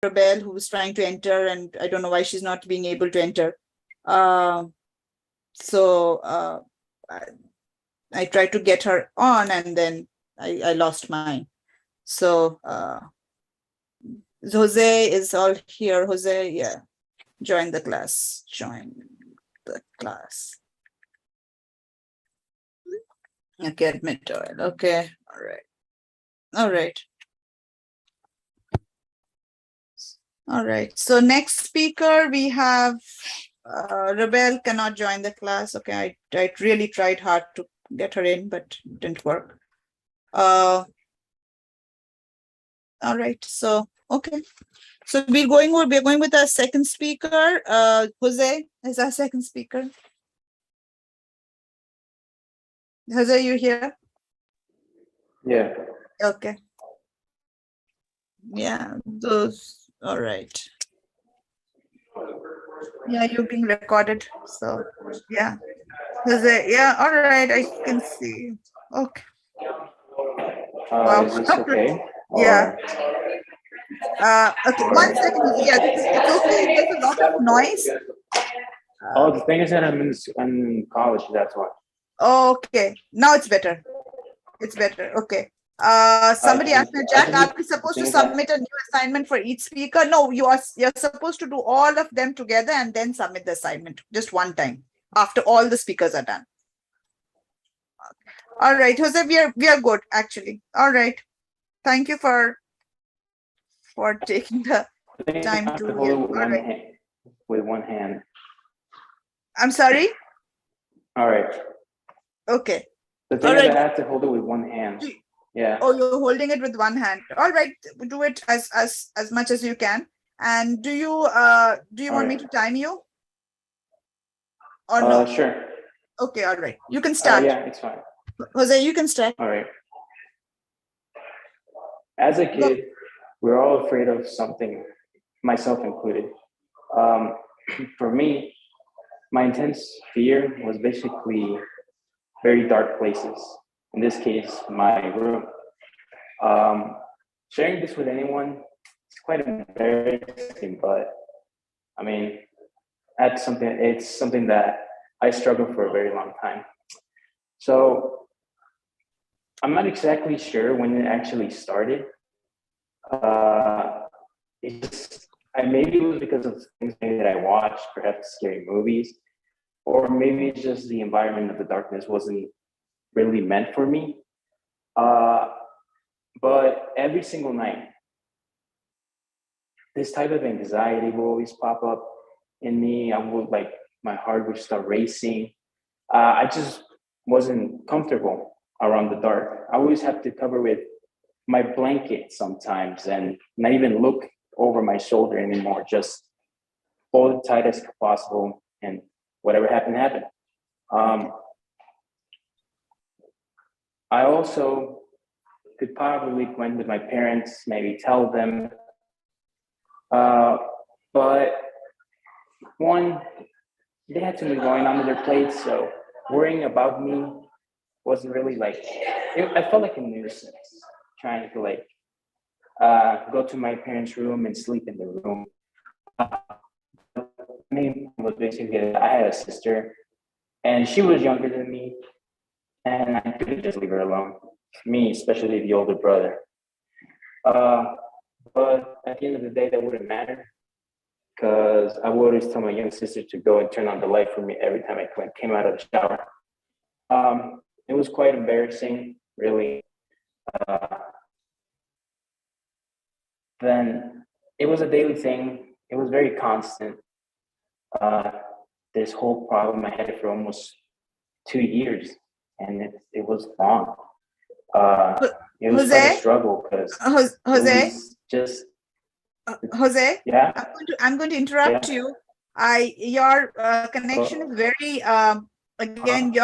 Rebel who was trying to enter, and I don't know why she's not being able to enter. I tried to get her on, and then I lost mine. So Jose is all here. Jose, yeah, join the class. Join the class. Okay, admit oil. Okay, all right. All right. All right. So next speaker we have Rebel cannot join the class. Okay, I really tried hard to get her in, but it didn't work. All right. So okay. So we're going with our second speaker. Jose is our second speaker. Jose, you here? Yeah. Okay. Yeah, those, all right. Yeah, you're being recorded. So yeah. Jose, yeah, all right, I can see. Okay. Wow. Is this okay? Yeah. Okay, one Or- second. Yeah, it's okay. There's a lot of noise. Oh, the thing is that I'm in college. That's why. Okay, now it's better. It's better. Okay. Somebody asked me, Jack, are we supposed to submit a new assignment for each speaker? No, you're supposed to do all of them together and then submit the assignment just one time after all the speakers are done. All right, Jose, we are good actually. All right. Thank you for taking the time to hold it with all right. with one hand. I'm sorry. All right. Okay. The thing is, I have to hold it with one hand. Yeah. Oh, you're holding it with one hand. All right, do it as much as you can. And do you want me to time you? Or no? Sure. Okay, all right. You can start. Yeah, it's fine. Jose, you can start. All right. As a kid, we're all afraid of something, myself included. For me, my intense fear was basically very dark places. In this case, my room. Sharing this with anyone, it's quite embarrassing, but I mean, it's something that I struggled for a very long time. So I'm not exactly sure when it actually started. Maybe it was because of things maybe that I watched, perhaps scary movies, or maybe it's just the environment of the darkness wasn't really meant for me. But every single night, this type of anxiety will always pop up in me. My heart would start racing. I just wasn't comfortable around the dark. I always have to cover with my blanket sometimes and not even look over my shoulder anymore, just hold it tight as possible and whatever happened. I also could probably go in with my parents, maybe tell them. But one, they had too much going on with their plates, so worrying about me wasn't really I felt like a nuisance trying to go to my parents' room and sleep in the room. Was basically I had a sister, and she was younger than me, and I couldn't just leave her alone. Me, especially the older brother. But at the end of the day, that wouldn't matter because I would always tell my young sister to go and turn on the light for me every time I came out of the shower. It was quite embarrassing, really. Then it was a daily thing. It was very constant. This whole problem I had it for almost 2 years, and it was long. It was quite a struggle because Jose, just Jose. Yeah. I'm going to interrupt you. Your connection is very again.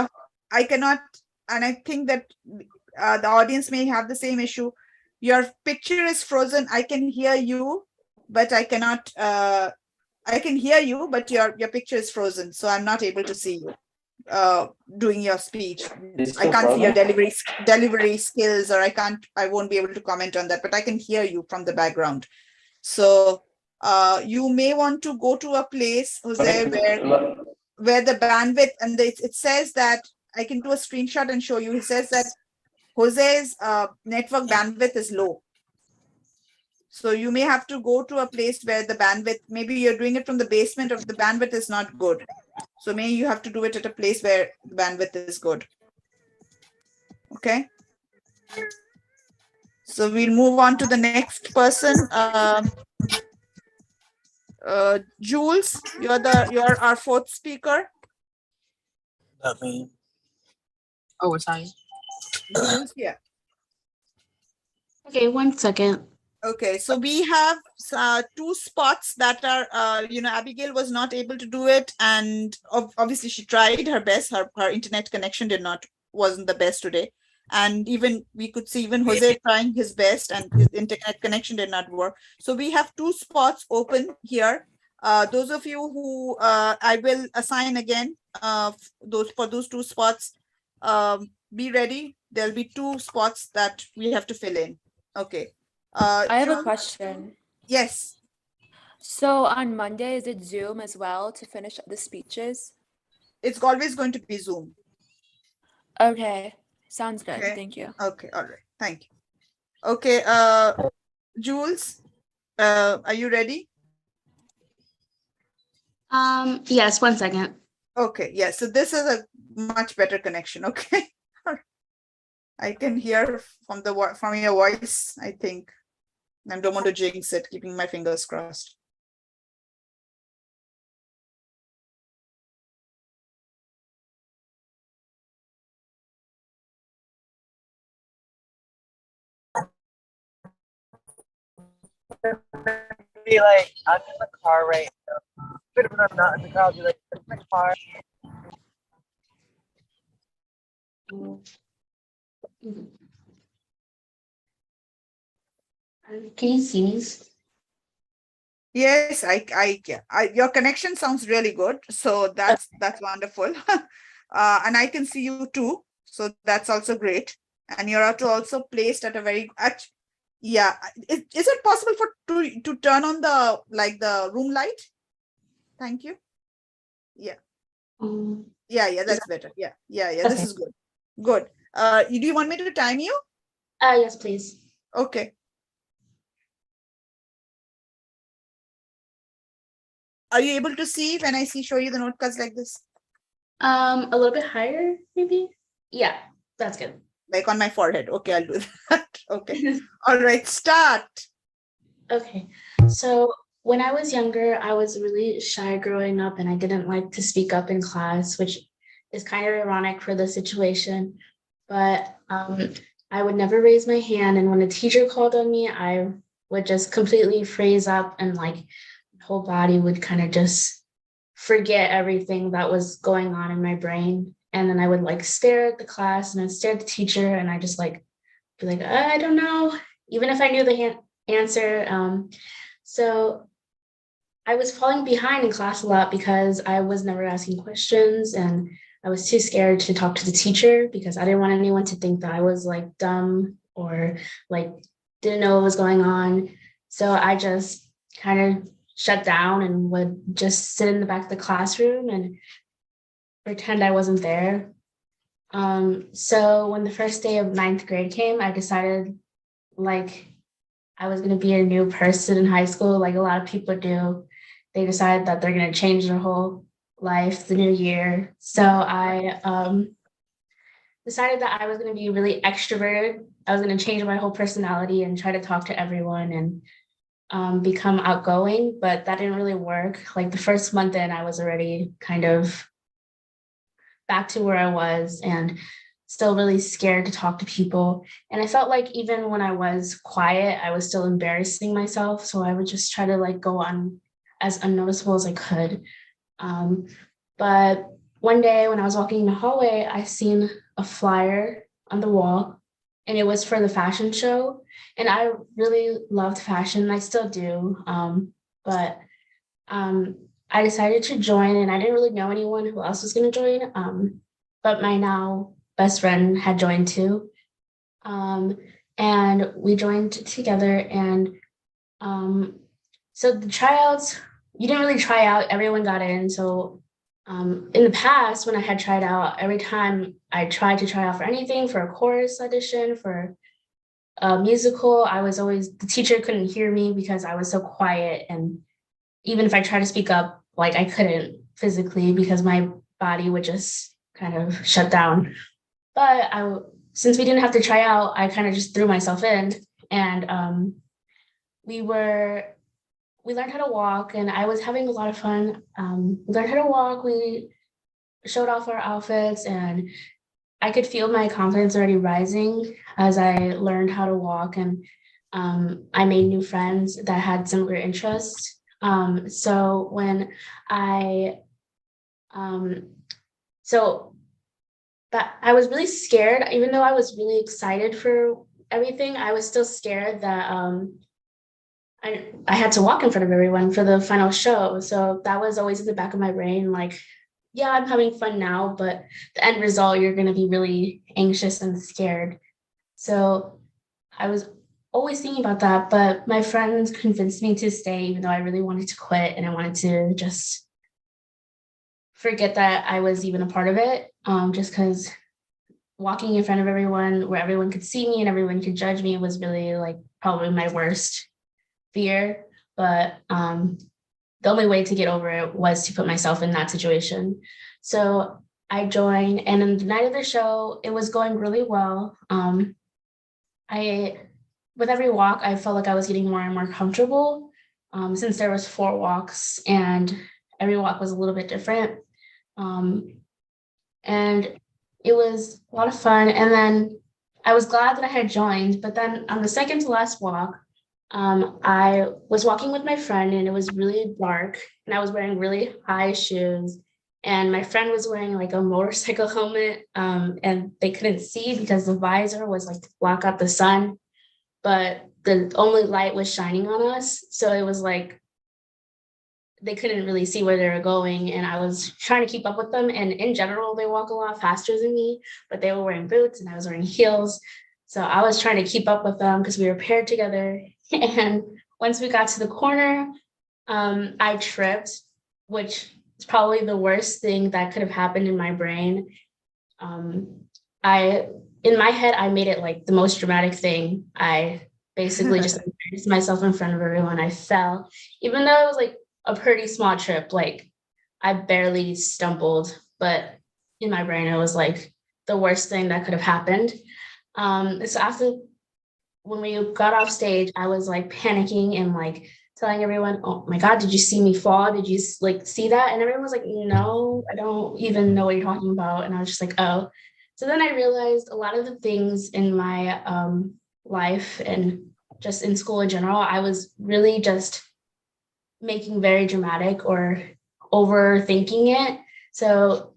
I cannot, and I think that the audience may have the same issue. Your picture is frozen. I can hear you, but I cannot. I can hear you, but your picture is frozen, so I'm not able to see you doing your speech. I can't see your delivery skills, or I won't be able to comment on that, but I can hear you from the background. So you may want to go to a place, Jose, where the bandwidth, and it says that, I can do a screenshot and show you. It says that Jose's network bandwidth is low. So you may have to go to a place where the bandwidth, maybe you're doing it from the basement, or the bandwidth is not good. So maybe you have to do it at a place where the bandwidth is good. Okay. So we'll move on to the next person. Jules, you're our fourth speaker. That me. Oh, it's I. Jules, yeah. Okay, 1 second. Okay, so we have 2 spots that are, Abigail was not able to do it, and obviously she tried her best. Her internet connection wasn't the best today, and even we could see even Jose trying his best, and his internet connection did not work. So we have 2 spots open here. Those of you who I will assign again, for those 2 spots, be ready. There'll be 2 spots that we have to fill in. Okay. I have a Jules? question. Yes. So on Monday, is it Zoom as well to finish the speeches? It's always going to be Zoom. Okay, sounds good. Okay. Thank you. Okay, all right. Thank you. Okay, Jules, are you ready? Yes, 1 second. Okay, yeah, so this is a much better connection, okay? I can hear from your voice, I think. I don't want to jinx it, keeping my fingers crossed. Be like, I'm in the car right now. But when I'm not in the car, I'll be like, in the car. Can you see me? Yes, your connection sounds really good. So that's wonderful. And I can see you too. So that's also great. And you're also placed at a very, yeah. Is it possible to turn on the room light? Thank you. Yeah. Yeah, that's better. Yeah. This Okay. is good. Good. Do you want me to time you? Yes, please. Okay. Are you able to see when I show you the note cards like this? A little bit higher, maybe? Yeah, that's good. Like on my forehead. Okay, I'll do that. Okay. All right, start. Okay, so when I was younger, I was really shy growing up and I didn't like to speak up in class, which is kind of ironic for the situation. But I would never raise my hand. And when a teacher called on me, I would just completely freeze up and like my whole body would kind of just forget everything that was going on in my brain. And then I would like stare at the class and I'd stare at the teacher and I just like be like, I don't know, even if I knew the answer. So I was falling behind in class a lot because I was never asking questions and I was too scared to talk to the teacher because I didn't want anyone to think that I was like dumb or like didn't know what was going on. So I just kind of shut down and would just sit in the back of the classroom and pretend I wasn't there. So when the first day of 9th grade came, I decided like I was going to be a new person in high school, like a lot of people do. They decide that they're going to change their whole life the new year. So I decided that I was going to be really extroverted. I was going to change my whole personality and try to talk to everyone and become outgoing, but that didn't really work. Like the first month in, I was already kind of back to where I was and still really scared to talk to people. And I felt like even when I was quiet, I was still embarrassing myself. So I would just try to like go on as unnoticeable as I could. But one day when I was walking in the hallway, I seen a flyer on the wall and it was for the fashion show. And I really loved fashion. I still do. But I decided to join and I didn't really know anyone who else was going to join. But my now best friend had joined too. And we joined together and So the tryouts, you didn't really try out, everyone got in. So in the past, when I had tried out, every time I tried to try out for anything, for a chorus audition, for a musical, I was always, the teacher couldn't hear me because I was so quiet. And even if I tried to speak up, like I couldn't physically because my body would just kind of shut down. But since we didn't have to try out, I kind of just threw myself in, and we learned how to walk, and I was having a lot of fun. We learned how to walk. We showed off our outfits, and I could feel my confidence already rising as I learned how to walk, and I made new friends that had similar interests. So when I, um, so but I was really scared, even though I was really excited for everything, I was still scared that I had to walk in front of everyone for the final show. So that was always in the back of my brain, like, yeah, I'm having fun now, but the end result, you're going to be really anxious and scared. So I was always thinking about that, but my friends convinced me to stay, even though I really wanted to quit and I wanted to just forget that I was even a part of it, just because walking in front of everyone where everyone could see me and everyone could judge me was really like probably my worst fear. But the only way to get over it was to put myself in that situation. So I joined, and on the night of the show, it was going really well. With every walk, I felt like I was getting more and more comfortable, since there was 4 walks and every walk was a little bit different. And it was a lot of fun. And then I was glad that I had joined, but then on the second to last walk, I was walking with my friend and it was really dark and I was wearing really high shoes, and my friend was wearing like a motorcycle helmet, and they couldn't see because the visor was like to block out the sun, but the only light was shining on us. So it was like they couldn't really see where they were going, and I was trying to keep up with them. And in general, they walk a lot faster than me, but they were wearing boots and I was wearing heels. So I was trying to keep up with them because we were paired together. And once we got to the corner, I tripped, which is probably the worst thing that could have happened in my brain. I in my head, I made it like the most dramatic thing. I basically just embarrassed myself in front of everyone. I fell, even though it was like a pretty small trip. Like I barely stumbled, but in my brain, it was like the worst thing that could have happened. So after when we got off stage, I was like panicking and like telling everyone, "Oh my God, did you see me fall? Did you like see that?" And everyone was like, "No, I don't even know what you're talking about." And I was just like, "Oh." So then I realized a lot of the things in my life and just in school in general, I was really just making very dramatic or overthinking it. So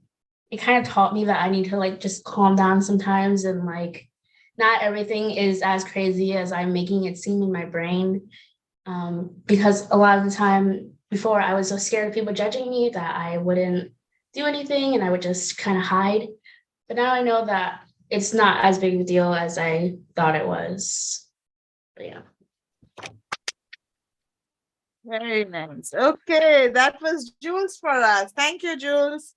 it kind of taught me that I need to like just calm down sometimes, and like not everything is as crazy as I'm making it seem in my brain. Because a lot of the time before, I was so scared of people judging me that I wouldn't do anything and I would just kind of hide. But now I know that it's not as big of a deal as I thought it was. But yeah. Very nice. Okay, that was Jules for us. Thank you, Jules.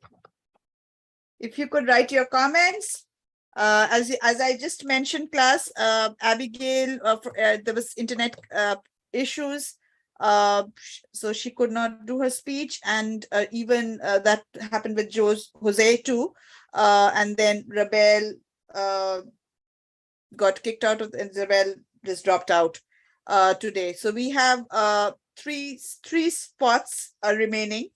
If you could write your comments. As I just mentioned, class, Abigail, there was internet issues, so she could not do her speech, and even that happened with Jose too. And then Rebel got kicked out of, and Rebel just dropped out today. So we have three spots remaining.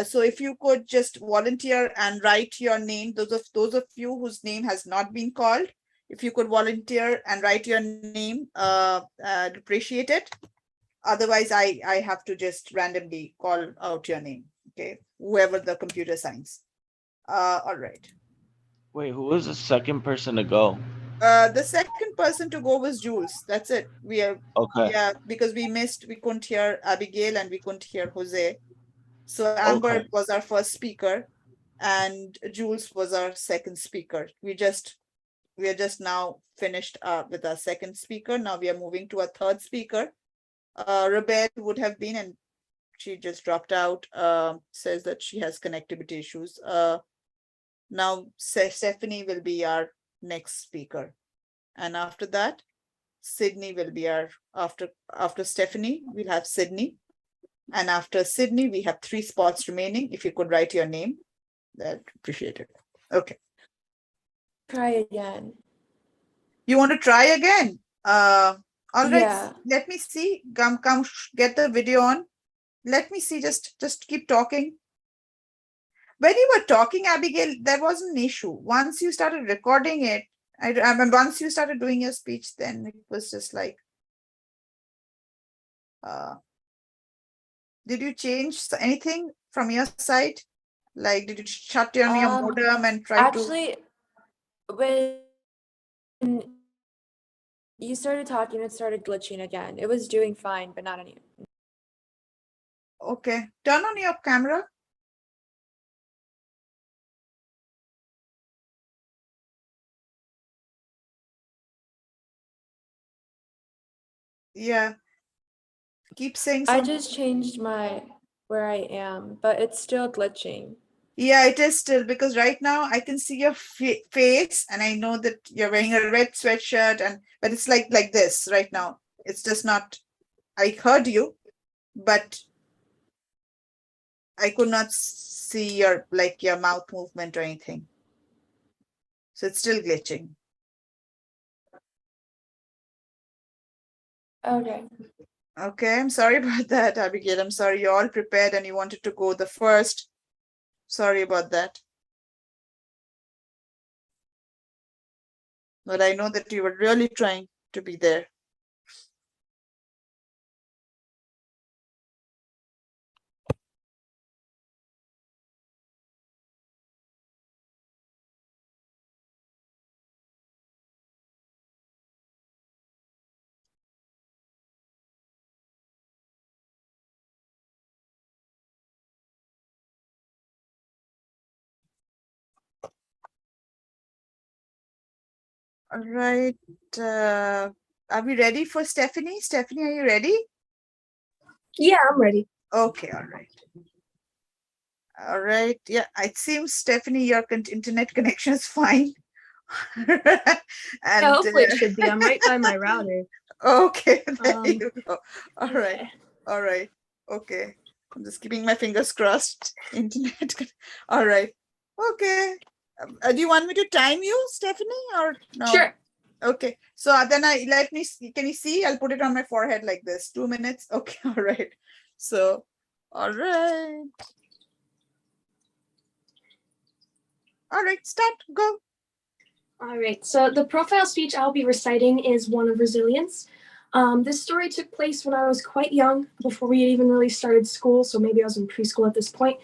So if you could just volunteer and write your name, those of you whose name has not been called, if you could volunteer and write your name, I'd appreciate it. Otherwise, I have to just randomly call out your name. Okay, whoever the computer signs. All right. Wait, who was the second person to go? The second person to go was Jules. That's it. We are Okay. Yeah, because we couldn't hear Abigail and we couldn't hear Jose. So Amber Okay. was our first speaker and Jules was our second speaker. We are just now finished with our second speaker. Now we are moving to a third speaker. Rebecca would have been, and she just dropped out, says that she has connectivity issues. Now Stephanie will be our next speaker. And after that, Sydney will be our, after Stephanie, we'll have Sydney. And after Sydney, we have 3 spots remaining. If you could write your name, that'd appreciate it. Okay. Try again. You want to try again? All right. Yeah. Let me see. Come, get the video on. Let me see. Just keep talking. When you were talking, Abigail, there wasn't an issue. Once you started recording it, I mean, once you started doing your speech, then it was just like, did you change anything from your side? Like, did you shut down your modem and try to? Actually, when you started talking, it started glitching again. It was doing fine, but not anymore. Okay, turn on your camera. Yeah. Keep saying I something. just changed where I am, but it's still glitching. Yeah, it is still, because right now I can see your face, and I know that you're wearing a red sweatshirt, but it's like this right now. It's just not. I heard you, but I could not see your mouth movement or anything. So it's still glitching. Okay. Okay, I'm sorry about that, Abigail. I'm sorry you're all prepared and you wanted to go the first. Sorry about that. But I know that you were really trying to be there. All right. Are we ready for Stephanie? Stephanie, are you ready? Yeah, I'm ready. Okay, all right. All right. Yeah, it seems, Stephanie, your internet connection is fine. And Yeah, hopefully it should be. I'm right by my router. Okay, there you go. All right. Okay. All right. Okay. I'm just keeping my fingers crossed. Internet. All right. Okay. Do you want me to time you, Stephanie, or no? Sure. Okay. So then can you see? I'll put it on my forehead like this. 2 minutes. Okay. All right. So, all right. All right. Start. Go. All right. So the profile speech I'll be reciting is one of resilience. This story took place when I was quite young, before we had even really started school. So maybe I was in preschool at this point.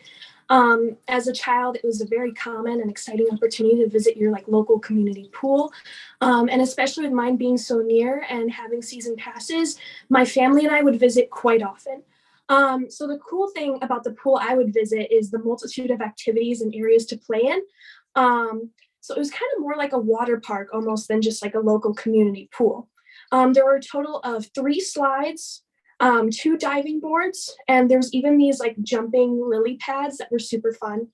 As a child, it was a very common and exciting opportunity to visit your local community pool. And especially with mine being so near and having season passes, my family and I would visit quite often. So the cool thing about the pool I would visit is the multitude of activities and areas to play in. So it was kind of more like a water park almost than just like a local community pool. There were a total of 3 slides, 2 diving boards, and there's even these jumping lily pads that were super fun.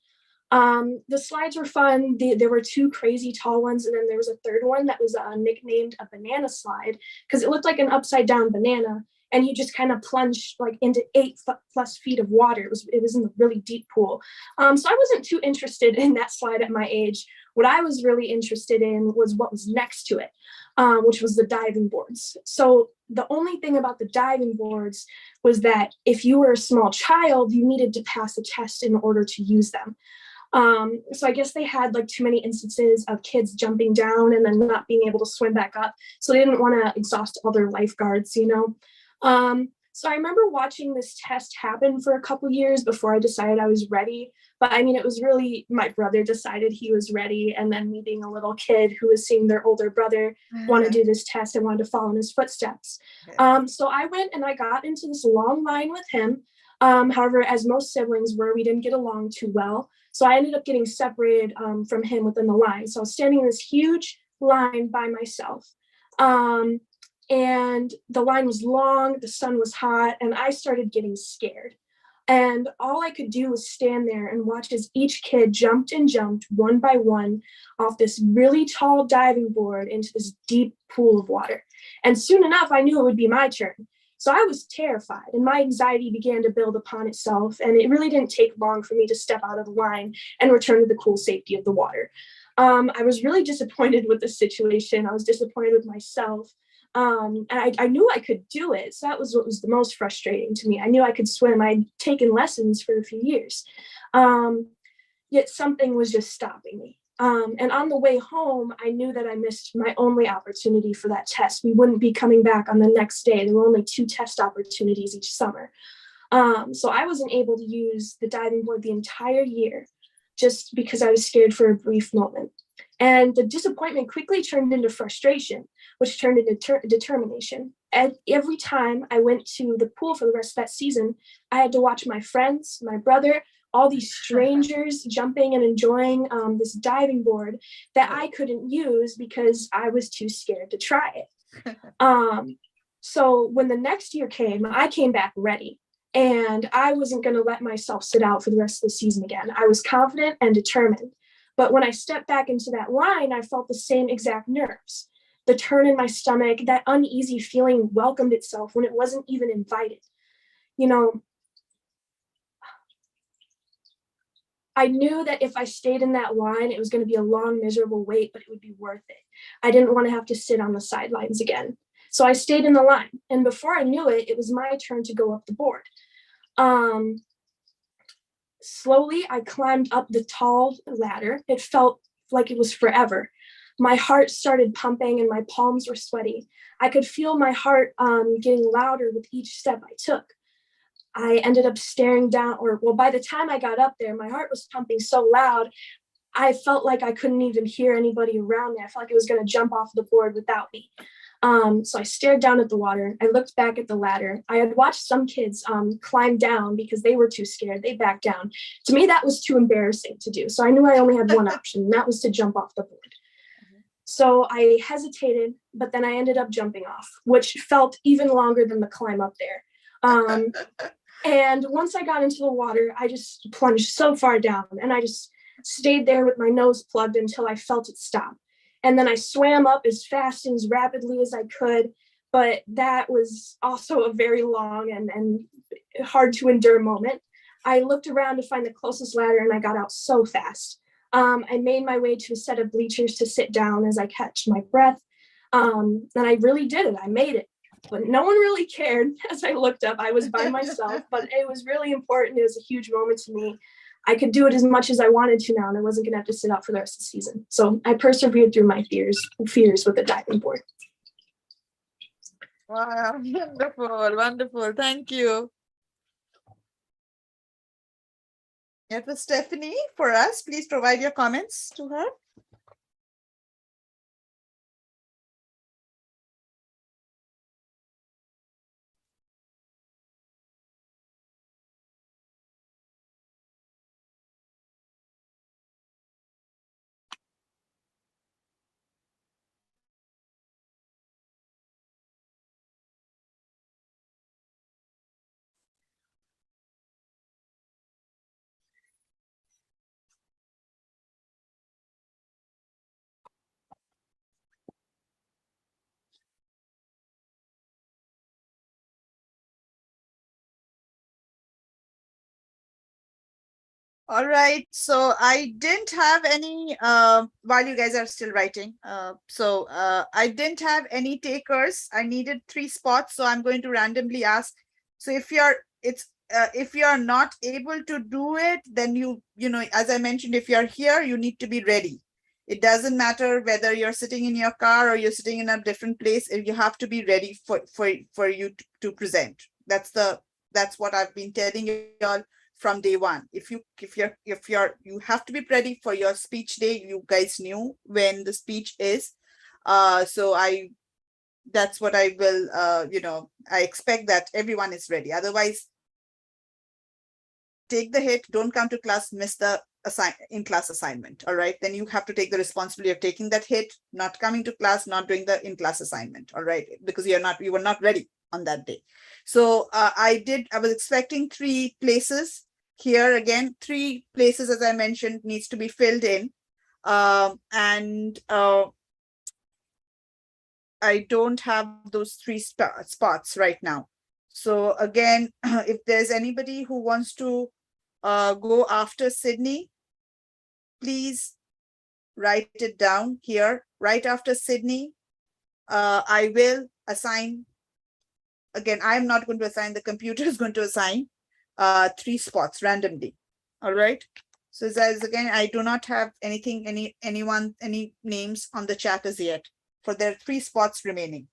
The slides were fun. There were 2 crazy tall ones, and then there was a third one that was nicknamed a banana slide because it looked like an upside down banana, and you just kind of plunged into 8+ feet of water. It was in a really deep pool. So I wasn't too interested in that slide at my age. What I was really interested in was what was next to it, which was the diving boards. So the only thing about the diving boards was that if you were a small child, you needed to pass a test in order to use them. So I guess they had too many instances of kids jumping down and then not being able to swim back up. So they didn't want to exhaust all their lifeguards, So I remember watching this test happen for a couple years before I decided I was ready. But I mean, it was really my brother decided he was ready. And then me being a little kid who was seeing their older brother want to do this test and wanted to follow in his footsteps. So I went and I got into this long line with him. However, as most siblings were, we didn't get along too well. So I ended up getting separated from him within the line. So I was standing in this huge line by myself. and the line was long, the sun was hot, and I started getting scared. And all I could do was stand there and watch as each kid jumped and jumped one by one off this really tall diving board into this deep pool of water. And soon enough, I knew it would be my turn. So I was terrified, and my anxiety began to build upon itself. And it really didn't take long for me to step out of the line and return to the cool safety of the water. I was really disappointed with the situation. I was disappointed with myself. And I knew I could do it. So that was what was the most frustrating to me. I knew I could swim. I'd taken lessons for a few years. Yet something was just stopping me. And on the way home, I knew that I missed my only opportunity for that test. We wouldn't be coming back on the next day. There were only 2 test opportunities each summer. So I wasn't able to use the diving board the entire year just because I was scared for a brief moment. And the disappointment quickly turned into frustration, which turned into determination. And every time I went to the pool for the rest of that season, I had to watch my friends, my brother, all these strangers jumping and enjoying this diving board that I couldn't use because I was too scared to try it. So when the next year came, I came back ready. And I wasn't going to let myself sit out for the rest of the season again. I was confident and determined. But when I stepped back into that line, I felt the same exact nerves. The turn in my stomach, that uneasy feeling welcomed itself when it wasn't even invited. You know, I knew that if I stayed in that line, it was going to be a long, miserable wait, but it would be worth it. I didn't want to have to sit on the sidelines again. So I stayed in the line. And before I knew it, it was my turn to go up the board. Slowly, I climbed up the tall ladder. It felt like it was forever. My heart started pumping and my palms were sweaty. I could feel my heart getting louder with each step I took. I ended up staring down, by the time I got up there, my heart was pumping so loud, I felt like I couldn't even hear anybody around me. I felt like it was going to jump off the board without me. So I stared down at the water. I looked back at the ladder. I had watched some kids climb down because they were too scared. They backed down. To me, that was too embarrassing to do. So I knew I only had one option, and that was to jump off the board. So I hesitated, but then I ended up jumping off, which felt even longer than the climb up there. And once I got into the water, I just plunged so far down, and I just stayed there with my nose plugged until I felt it stop. And then I swam up as fast and as rapidly as I could, but that was also a very long and hard to endure moment. I looked around to find the closest ladder, and I got out so fast. I made my way to a set of bleachers to sit down as I catch my breath. And I really did it. I made it. But no one really cared as I looked up. I was by myself, but it was really important. It was a huge moment to me. I could do it as much as I wanted to now, and I wasn't going to have to sit out for the rest of the season. So I persevered through my fears with the diving board. Wow, wonderful, wonderful. Thank you. It was Stephanie for us. Please provide your comments to her. All right, so I didn't have any, while you guys are still writing, I didn't have any takers. I needed 3 spots, so I'm going to randomly ask. So if you're not able to do it, then you know, as I mentioned, if you're here, you need to be ready. It doesn't matter whether you're sitting in your car or you're sitting in a different place. You have to be ready for you to present. That's what I've been telling you all from day one. You have to be ready for your speech day. You guys knew when the speech is. So that's what I will, I expect that everyone is ready. Otherwise, take the hit, don't come to class, miss the in-class assignment. All right, then you have to take the responsibility of taking that hit, not coming to class, not doing the in-class assignment. All right, because you were not ready on that day. So I was expecting 3 places here. Again, 3 places, as I mentioned, needs to be filled in. I don't have those 3 spots right now. So again, if there's anybody who wants to go after Sydney, please write it down here. Right after Sydney, I will assign. Again, I'm not going to assign, the computer is going to assign 3 spots randomly. All right. So as again, I do not have anything, any names on the chat as yet, for there are 3 spots remaining.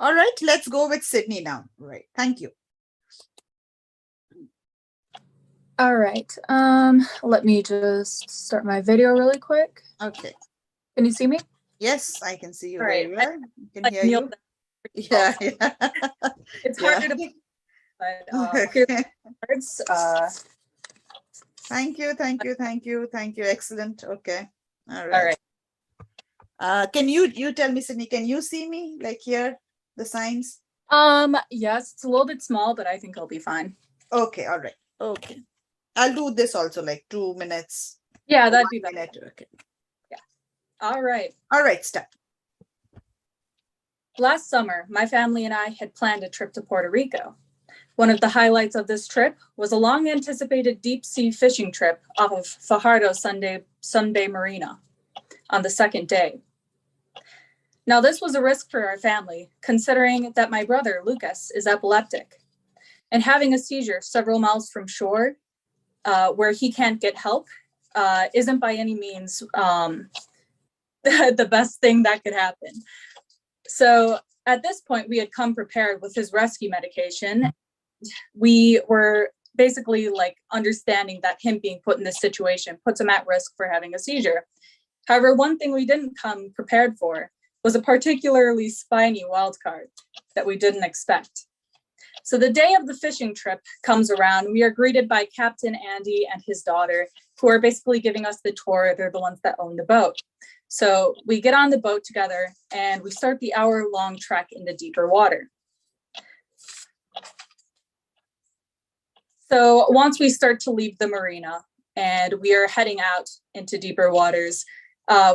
All right, let's go with Sydney now. Right, thank you. All right, let me just start my video really quick. Okay. Can you see me? Yes, I can see you All very right. well. I can hear you. Yeah, yeah. It's Yeah. hard to, but here's the words. Thank you, thank you, thank you, thank you. Excellent. Okay. All All right. right. Can you tell me, Sydney, can you see me like here, the signs? Yes, it's a little bit small, but I think I'll be fine. Okay, all right. Okay. I'll do this also like 2 minutes. Yeah, that'd be 1 better. minute. Okay. All right. All right, start. Last summer, my family and I had planned a trip to Puerto Rico. One of the highlights of this trip was a long anticipated deep sea fishing trip off of Fajardo Sunday Marina on the second day. Now, this was a risk for our family, considering that my brother, Lucas, is epileptic. And having a seizure several miles from shore, where he can't get help, isn't by any means the best thing that could happen. So at this point, we had come prepared with his rescue medication. We were basically like understanding that him being put in this situation puts him at risk for having a seizure. However, one thing we didn't come prepared for was a particularly spiny wild card that we didn't expect. So the day of the fishing trip comes around. We are greeted by Captain Andy and his daughter, who are basically giving us the tour. They're the ones that own the boat. So we get on the boat together and we start the hour-long trek into deeper water. So once we start to leave the marina and we are heading out into deeper waters,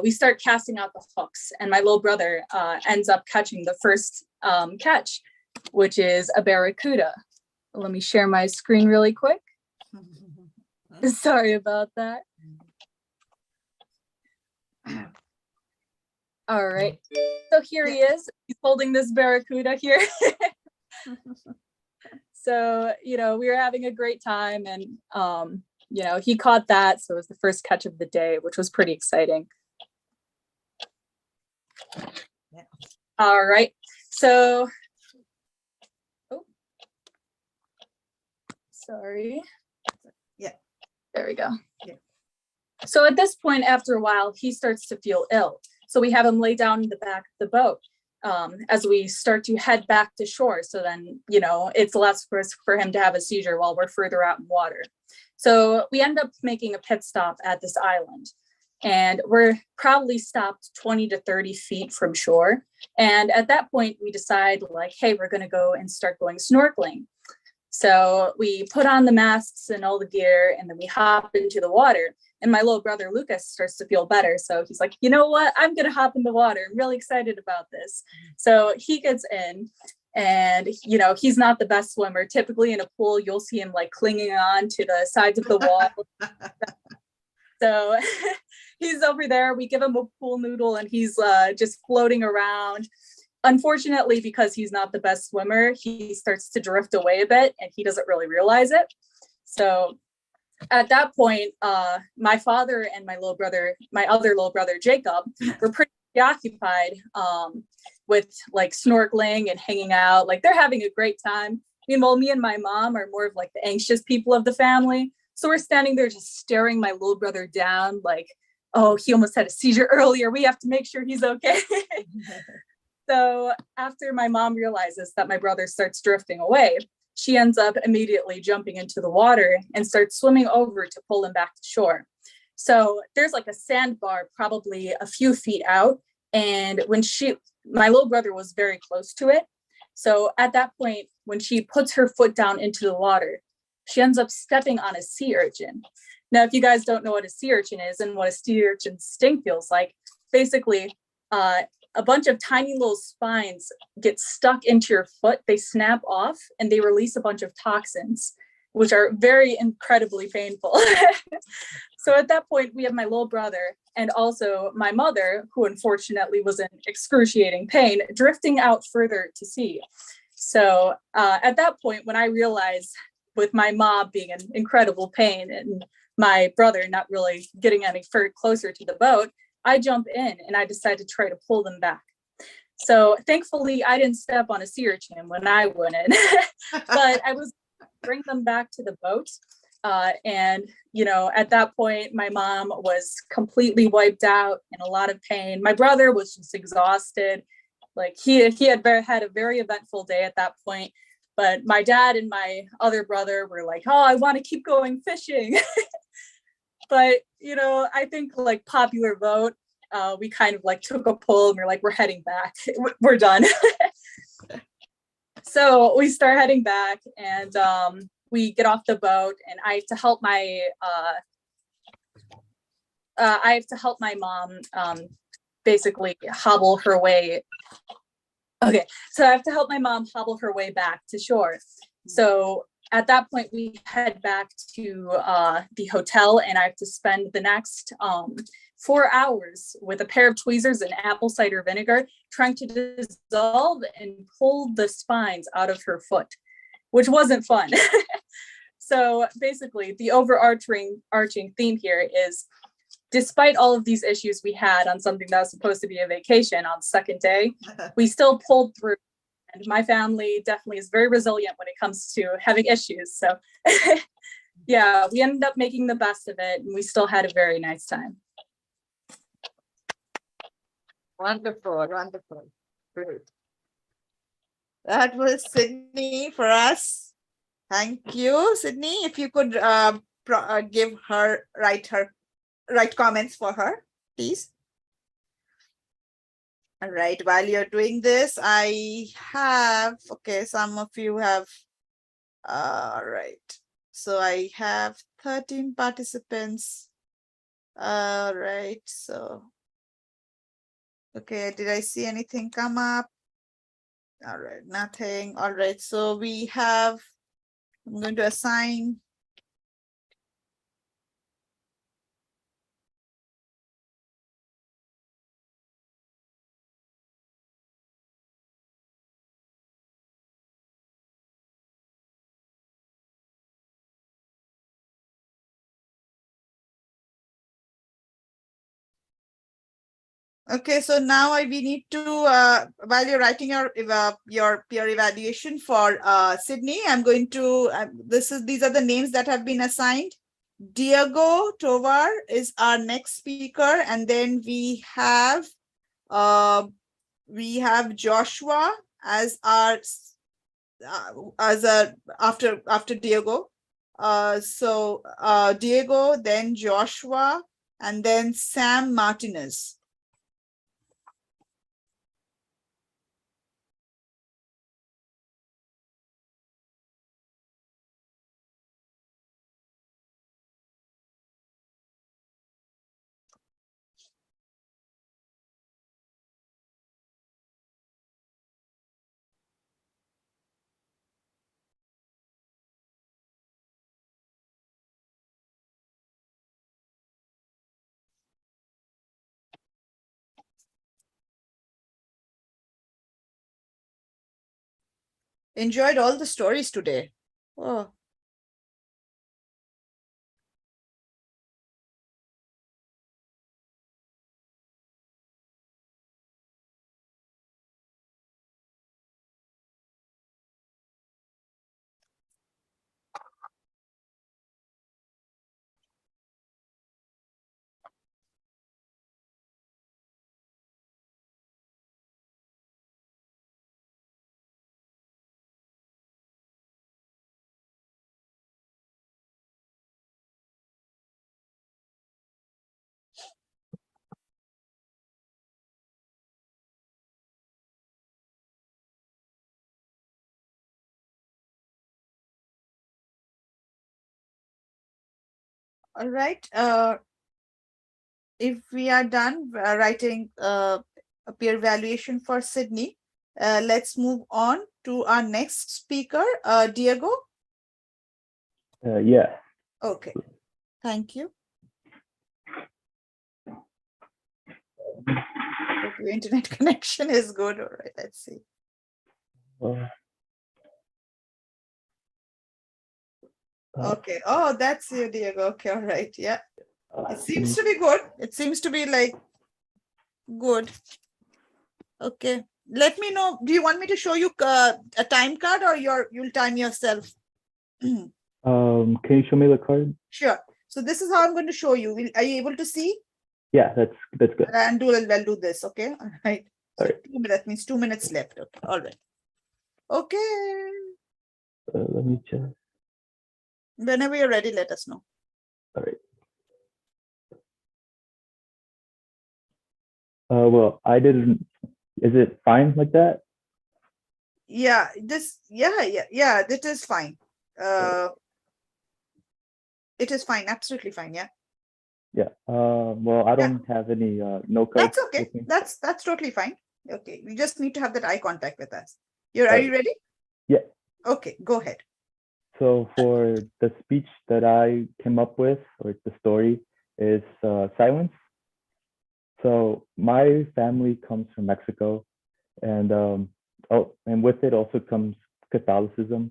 we start casting out the hooks, and my little brother ends up catching the first catch, which is a barracuda. Let me share my screen really quick. Sorry about that. All right, so here he is. He's holding this barracuda here. So, you know, we were having a great time, and, you know, he caught that. So it was the first catch of the day, which was pretty exciting. Yeah. All right, so, oh, sorry. Yeah. There we go. Yeah. So at this point, after a while, he starts to feel ill. So we have him lay down in the back of the boat as we start to head back to shore. So then, you know, it's less risk for him to have a seizure while we're further out in water. So we end up making a pit stop at this island, and we're probably stopped 20 to 30 feet from shore. And at that point, we decide like, hey, we're going to go and start going snorkeling. So we put on the masks and all the gear, and then we hop into the water. And my little brother, Lucas, starts to feel better. So he's like, you know what? I'm going to hop in the water. I'm really excited about this. So he gets in, and, you know, he's not the best swimmer. Typically in a pool, you'll see him like clinging on to the sides of the wall. So he's over there. We give him a pool noodle, and he's just floating around. Unfortunately, because he's not the best swimmer, he starts to drift away a bit, and he doesn't really realize it. So at that point, my father and my other little brother, Jacob, were pretty preoccupied with like snorkeling and hanging out. Like, they're having a great time. Meanwhile, me and my mom are more of like the anxious people of the family. So we're standing there just staring my little brother down like, oh, he almost had a seizure earlier. We have to make sure he's okay. So after my mom realizes that my brother starts drifting away, she ends up immediately jumping into the water and starts swimming over to pull him back to shore. So there's like a sandbar probably a few feet out. And when my little brother was very close to it. So at that point, when she puts her foot down into the water, she ends up stepping on a sea urchin. Now, if you guys don't know what a sea urchin is and what a sea urchin's sting feels like, basically, a bunch of tiny little spines get stuck into your foot, they snap off, and they release a bunch of toxins, which are very incredibly painful. So at that point, we have my little brother and also my mother, who unfortunately was in excruciating pain, drifting out further to sea. So at that point, when I realized with my mom being in incredible pain and my brother not really getting any closer to the boat, I jump in and I decide to try to pull them back. So thankfully, I didn't step on a sea urchin when I went in, but I was bring them back to the boat. And, you know, at that point, my mom was completely wiped out in a lot of pain. My brother was just exhausted. Like he had had a very eventful day at that point. But my dad and my other brother were like, oh, I want to keep going fishing. But, you know, I think like popular vote, we kind of like took a poll and we're like, we're heading back. We're done. So we start heading back, and we get off the boat, and I have to help my mom basically hobble her way. Okay, so I have to help my mom hobble her way back to shore. So at that point, we head back to the hotel, and I have to spend the next 4 hours with a pair of tweezers and apple cider vinegar trying to dissolve and pull the spines out of her foot, which wasn't fun. So basically, the overarching theme here is, despite all of these issues we had on something that was supposed to be a vacation on the second day, we still pulled through. And my family definitely is very resilient when it comes to having issues. So yeah, we ended up making the best of it, and we still had a very nice time. Wonderful, wonderful. Great. That was Sydney for us. Thank you, Sydney. If you could write comments for her, please. All right, while you're doing this, I have, okay, some of you have, all right. So I have 13 participants. All right, so, okay, did I see anything come up? All right, nothing. All right, so we have, I'm going to assign. Okay, so now we need to, while you're writing your peer evaluation for Sydney, I'm going to, these are the names that have been assigned. Diego Tovar is our next speaker, and then we have Joshua as our after Diego. So Diego, then Joshua, and then Sam Martinez. Enjoyed all the stories today. Oh. All right. If we are done writing a peer evaluation for Sydney, let's move on to our next speaker, Diego. Yeah. Okay. Thank you. Hope your internet connection is good. All right. Let's see. Okay. Oh, that's you, Diego. Okay. All right. Yeah. It seems to be good. It seems to be like good. Okay. Let me know. Do you want me to show you a time card, or you'll time yourself? Can you show me the card? Sure. So this is how I'm going to show you. Are you able to see? Yeah, that's good. And I'll do this. Okay. All right. So All right. 2 minutes, that means 2 minutes left. Okay. All right. Okay. Let me check. Whenever you're ready, let us know. All right. Well, I didn't. Is it fine like that? Yeah, that is fine. It is fine, absolutely fine. Yeah, Yeah. Well, I Yeah. don't have any note cards that's okay. with me. That's totally fine. Okay, we just need to have that eye contact with us. Are Right. you ready? Yeah. Okay, go ahead. So for the speech that I came up with, or the story, is silence. So my family comes from Mexico, and and with it also comes Catholicism.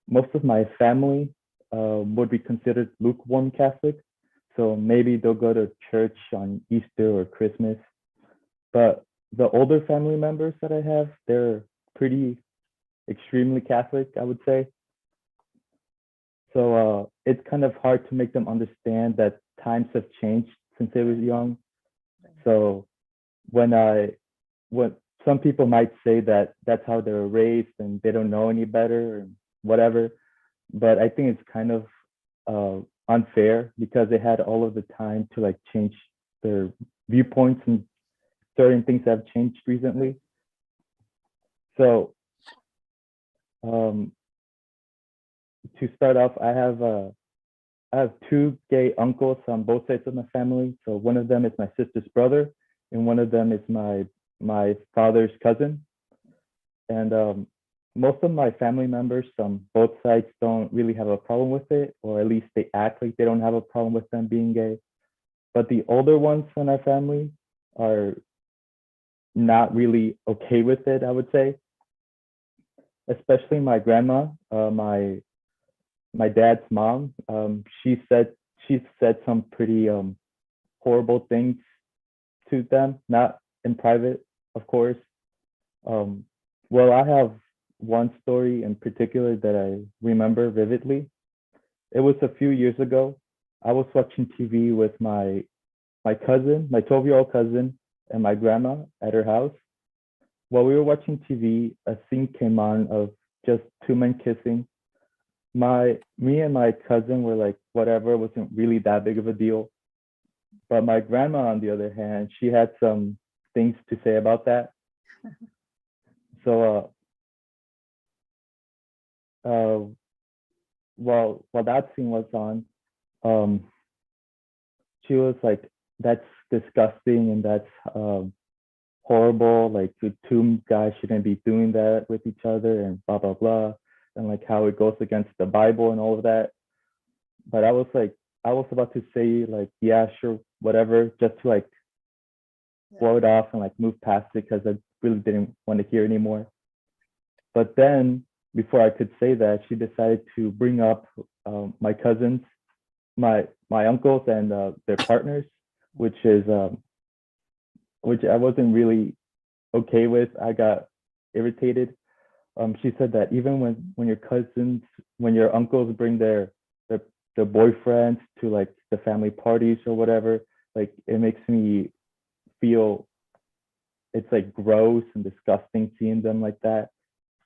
Most of my family would be considered lukewarm Catholic, so maybe they'll go to church on Easter or Christmas. But the older family members that I have, they're pretty extremely Catholic, I would say. So it's kind of hard to make them understand that times have changed since they was young. So when some people might say that that's how they were raised and they don't know any better and whatever, but I think it's kind of unfair because they had all of the time to like change their viewpoints and certain things have changed recently. So to start off, I have two gay uncles on both sides of my family. So one of them is my sister's brother, and one of them is my father's cousin. And most of my family members on both sides don't really have a problem with it, or at least they act like they don't have a problem with them being gay. But the older ones in our family are not really okay with it, I would say. Especially my grandma, my dad's mom. She's said some pretty horrible things to them, not in private, of course. Well, I have one story in particular that I remember vividly. It was a few years ago. I was watching TV with my cousin, my 12-year-old cousin, and my grandma at her house. While we were watching TV, a scene came on of just two men kissing. Me and my cousin were like, whatever, it wasn't really that big of a deal. But my grandma, on the other hand, she had some things to say about that. So while that scene was on, she was like, that's disgusting and that's horrible. Like the two guys shouldn't be doing that with each other and blah blah blah, and like how it goes against the Bible and all of that. But I was about to say like, yeah, sure, whatever, just to like blow it off and like move past it because I really didn't want to hear anymore. But then before I could say that, she decided to bring up my cousins, my uncles and their partners, which I wasn't really okay with. I got irritated. She said that even when your uncles bring their boyfriends to like the family parties or whatever, like it makes me feel it's like gross and disgusting seeing them like that.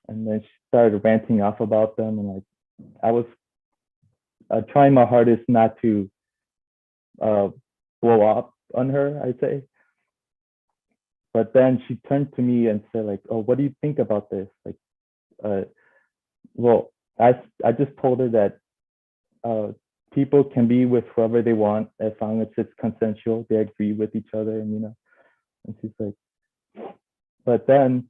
And then she started ranting off about them, and like I was trying my hardest not to blow up on her, I'd say. But then she turned to me and said like, oh, what do you think about this? Like, well, I just told her that people can be with whoever they want as long as it's consensual, they agree with each other, and and she's like, but then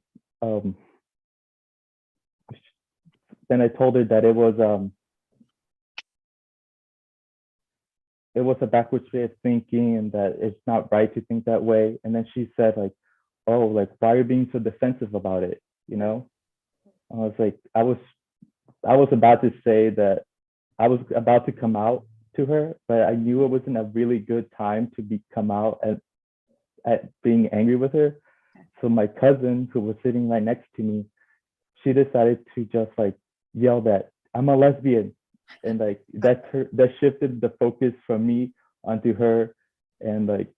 I told her that it was a backwards way of thinking and that it's not right to think that way. And then she said like, oh, like why are you being so defensive about it? I was like, I was about to say that I was about to come out to her, but I knew it wasn't a really good time to come out at being angry with her. So my cousin, who was sitting right next to me, she decided to just like yell that I'm a lesbian, and like that shifted the focus from me onto her, and like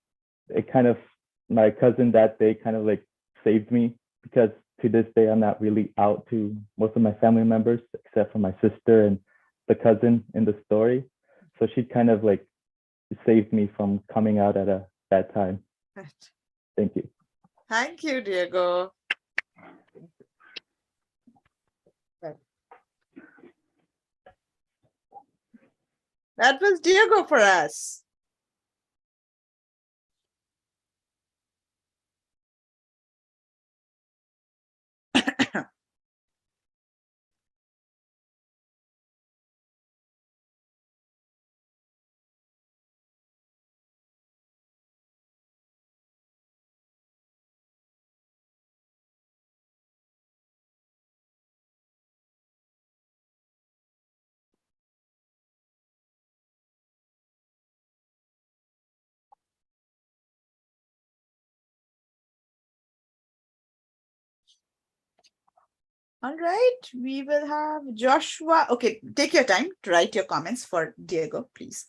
my cousin that day kind of like saved me, because to this day I'm not really out to most of my family members except for my sister and the cousin in the story. So she kind of like saved me from coming out at a bad time. Thank you. Thank you, Diego. That was Diego for us. All right, we will have Joshua. Okay, take your time to write your comments for Diego, please.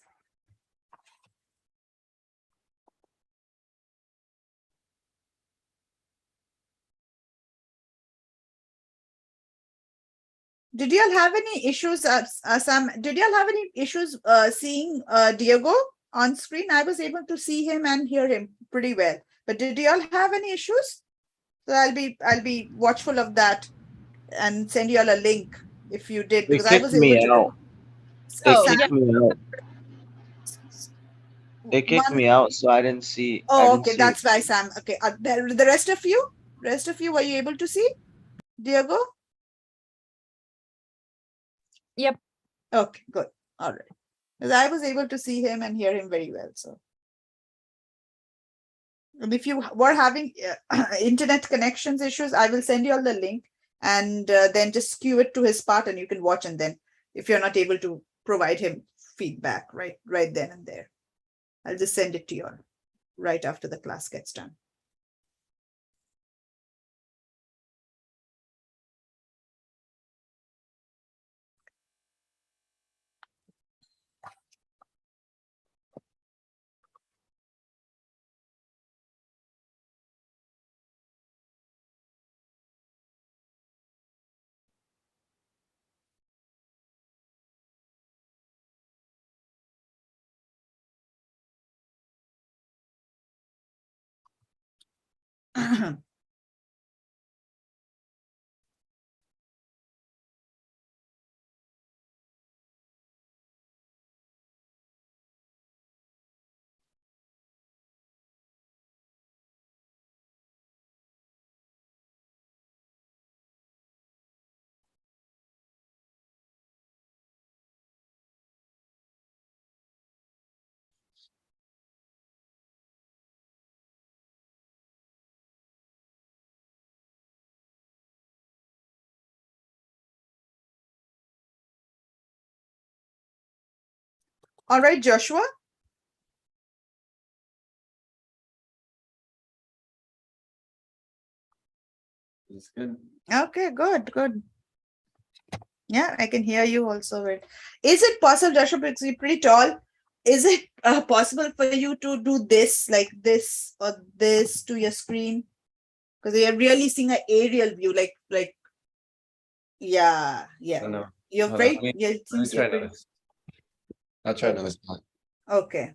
Did y'all have any issues, Sam? Did y'all have any issues seeing Diego on screen? I was able to see him and hear him pretty well. But did y'all have any issues? So I'll be watchful of that and send y'all a link if you did, They because I was kicked me able to. out. They Oh, Sam, kicked me out. They kicked one- me out, so I didn't see. I Oh, didn't okay, see that's why, Sam. Okay, the rest of you, were you able to see Diego? Yep. Okay, good. All right. Because I was able to see him and hear him very well. So, and if you were having internet connections issues, I will send you all the link and then just skew it to his part and you can watch. And then if you're not able to provide him feedback right then and there, I'll just send it to you all right after the class gets done. All right, Joshua. It's good. Okay, good. Yeah, I can hear you also. Is it possible, Joshua, because you're pretty tall, is it possible for you to do this, like this or this to your screen? Because you're really seeing an aerial view, like, yeah. I don't know. You're Hold on, very, yeah, it let me seems try you're pretty, another. I'll try another spot. okay.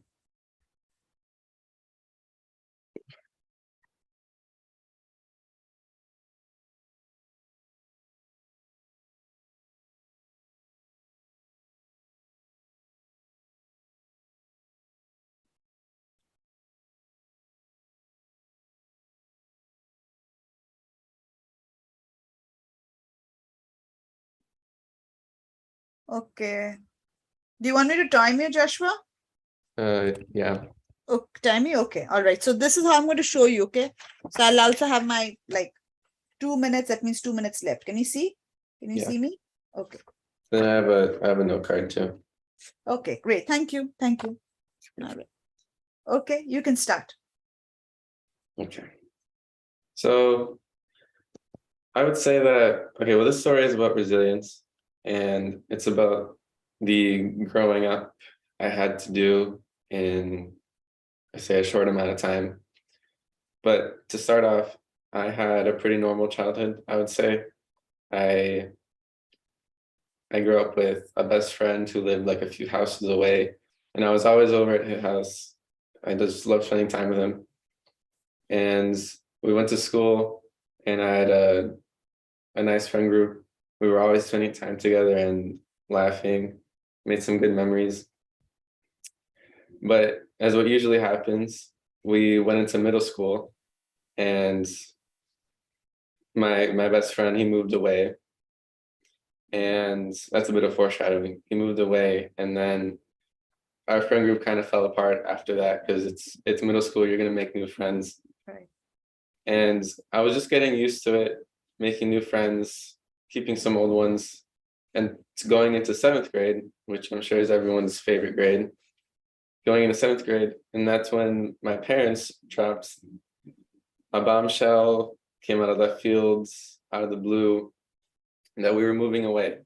Okay. Do you want me to time you, Joshua? Yeah. Oh, time you? Okay. All right. So this is how I'm going to show you. Okay. So I'll also have my 2 minutes. That means 2 minutes left. Can you see? Can you Yeah. see me? Okay. Then I have a note card too. Okay. Great. Thank you. Thank you. All right. Okay. You can start. Okay. So I would say that, okay, well, this story is about resilience, and it's about the growing up I had to do in, I say, a short amount of time. But to start off, I had a pretty normal childhood, I would say. I grew up with a best friend who lived like a few houses away, and I was always over at his house. I just loved spending time with him. And we went to school, and I had a nice friend group. We were always spending time together and laughing, made some good memories. But as what usually happens, we went into middle school, and my best friend, he moved away. And that's a bit of foreshadowing. He moved away, and then our friend group kind of fell apart after that, because it's middle school, you're gonna make new friends. Right. And I was just getting used to it, making new friends, keeping some old ones, and going into 7th grade, which I'm sure is everyone's favorite grade. Going into 7th grade, and that's when my parents dropped a bombshell, came out of left fields, out of the blue, that we were moving away.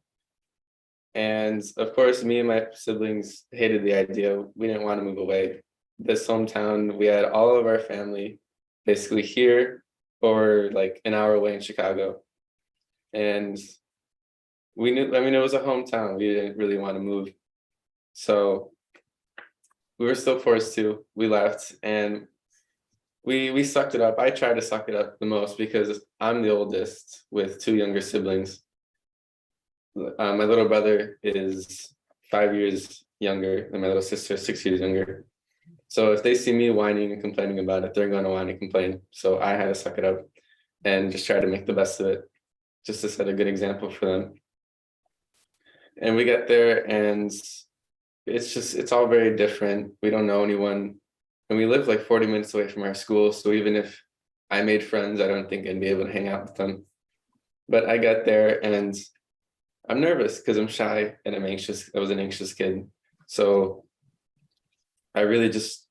And of course, me and my siblings hated the idea. We didn't want to move away. This hometown, we had all of our family basically here or like an hour away in Chicago. And we knew, I mean, it was a hometown. We didn't really want to move. So we were still forced to. We left, and we sucked it up. I tried to suck it up the most because I'm the oldest with 2 younger siblings. My little brother is 5 years younger, and my little sister is 6 years younger. So if they see me whining and complaining about it, they're going to whine and complain. So I had to suck it up and just try to make the best of it, just to set a good example for them. And we get there, and it's all very different. We don't know anyone, and we live like 40 minutes away from our school. So even if I made friends, I don't think I'd be able to hang out with them. But I got there, and I'm nervous because I'm shy and I'm anxious. I was an anxious kid. So I really just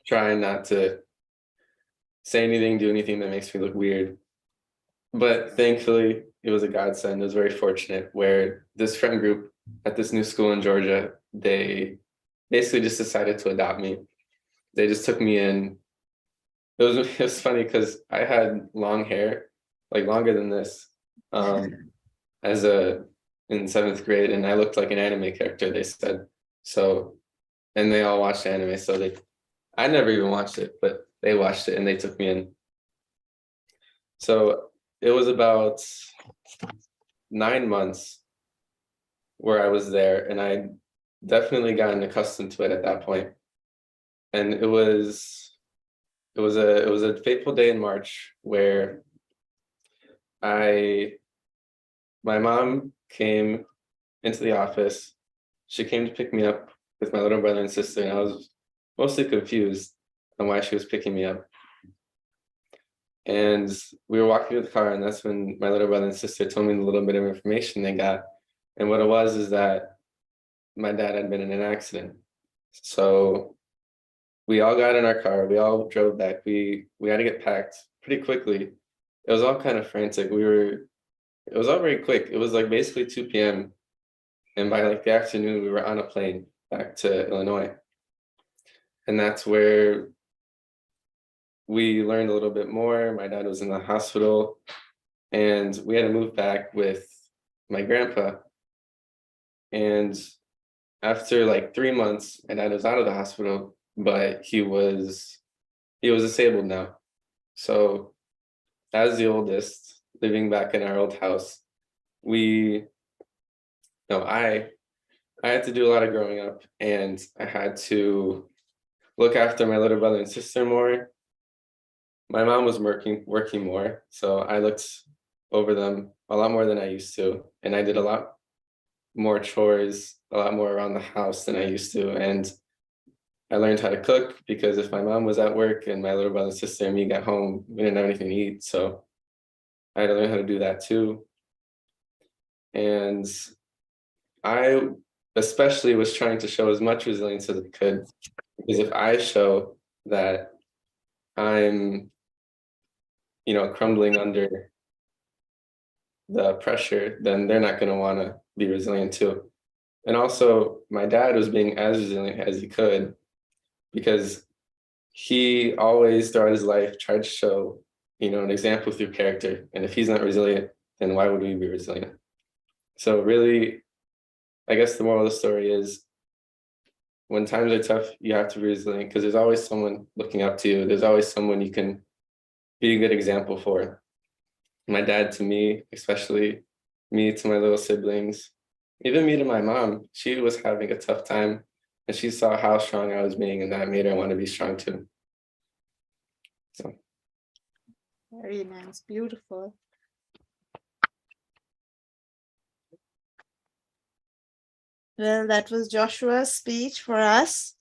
try not to say anything, do anything that makes me look weird. But thankfully, it was a godsend. It was very fortunate where this friend group at this new school in Georgia, they basically just decided to adopt me. They just took me in. It was funny because I had long hair, like longer than this, in 7th grade, and I looked like an anime character, they said. So, and they all watched anime, so I never even watched it, but they watched it and they took me in. So it was about 9 months where I was there, and I definitely gotten accustomed to it at that point. And it was a fateful day in March where my mom came into the office. She came to pick me up with my little brother and sister, and I was mostly confused on why she was picking me up. And we were walking to the car, and that's when my little brother and sister told me a little bit of information they got. And what it was is that my dad had been in an accident. So we all got in our car, we all drove back. We had to get packed pretty quickly. It was all kind of frantic. It was all very quick. It was like basically 2 p.m. And by like the afternoon, we were on a plane back to Illinois. And that's where we learned a little bit more. My dad was in the hospital, and we had to move back with my grandpa. And after like 3 months, my dad was out of the hospital, but he was disabled now. So as the oldest, living back in our old house, I had to do a lot of growing up, and I had to look after my little brother and sister more. My mom was working more, so I looked over them a lot more than I used to, and I did a lot more chores, a lot more around the house than I used to. And I learned how to cook, because if my mom was at work and my little brother and sister and me got home, we didn't have anything to eat. So I had to learn how to do that too. And I especially was trying to show as much resilience as I could, because if I show that I'm, crumbling under the pressure, then they're not going to want to be resilient too. And also, my dad was being as resilient as he could, because he always throughout his life tried to show, an example through character. And if he's not resilient, then why would we be resilient? So really, I guess the moral of the story is, when times are tough, you have to be resilient, because there's always someone looking up to you. There's always someone you can be a good example for. My dad to me, especially me to my little siblings, even me to my mom. She was having a tough time and she saw how strong I was being, and that made her want to be strong too. So Very nice, beautiful. Well, that was Joshua's speech for us.